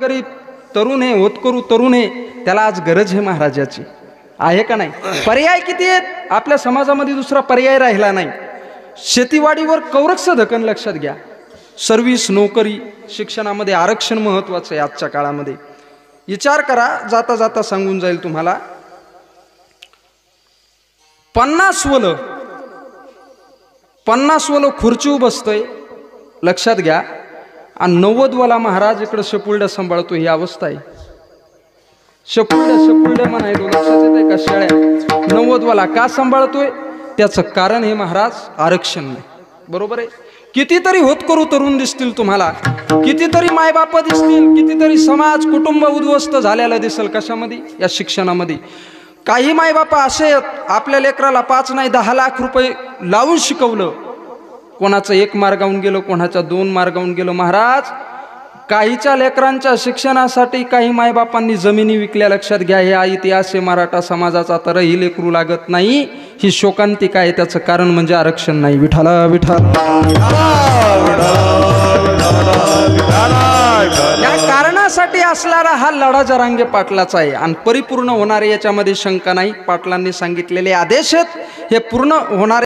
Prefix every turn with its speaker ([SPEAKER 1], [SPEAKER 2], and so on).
[SPEAKER 1] गोरगरीब तरुण आहे, होतकरू तरुण आहे, त्याला आज गरज आहे महाराजाची, आहे का नाही? पर्याय किती आहेत आपल्या समाजामध्ये, दुसरा पर्याय राहिला नाही. शेतीवाडीवर कौरक्ष धकन लक्षात घ्या. सर्व्हिस, नोकरी, शिक्षणामध्ये आरक्षण महत्वाचं आहे आजच्या काळामध्ये. विचार करा, जाता जाता सांगून जाईल तुम्हाला. 50 वलं खुर्ची बसतोय लक्षात घ्या, आणि 90 वाला महाराज इकडे शेपुलड्या सांभाळतो. ही अवस्था आहे. शेपुलड्या म्हणायचो, लक्षात येते का? शेळ्या 90 वाला का सांभाळतोय? त्याचं कारण हे महाराज आरक्षण नाही. बरोबर आहे. कितीतरी होतकरू तरुण दिसतील तुम्हाला, कितीतरी मायबाप दिसतील, कितीतरी समाज कुटुंब उद्ध्वस्त झालेला दिसेल. कशामध्ये? या शिक्षणामध्ये. काही मायबाप असे आपल्या लेकराला 5 नाही 10 लाख रुपये लावून शिकवलं. कोणाचं 1 मार्गावून गेलं, कोणाच्या 2 मार्गावून गेलं. महाराज, काहीच्या लेकरांच्या शिक्षणासाठी काही मायबापांनी जमिनी विकल्या. लक्षात घ्या. हे इतिहास आहे मराठा समाजाचा. तरही लेकरू लागत नाही. ही शोकांतिका आहे. त्याचं कारण म्हणजे आरक्षण नाही. विठाला विठाल. या कारणासाठी असणारा हा लढा जरांगे पाटलाचा आहे आणि परिपूर्ण होणारे याच्यामध्ये शंका नाही. पाटलांनी सांगितलेले आदेश आहेत, हे पूर्ण होणारे.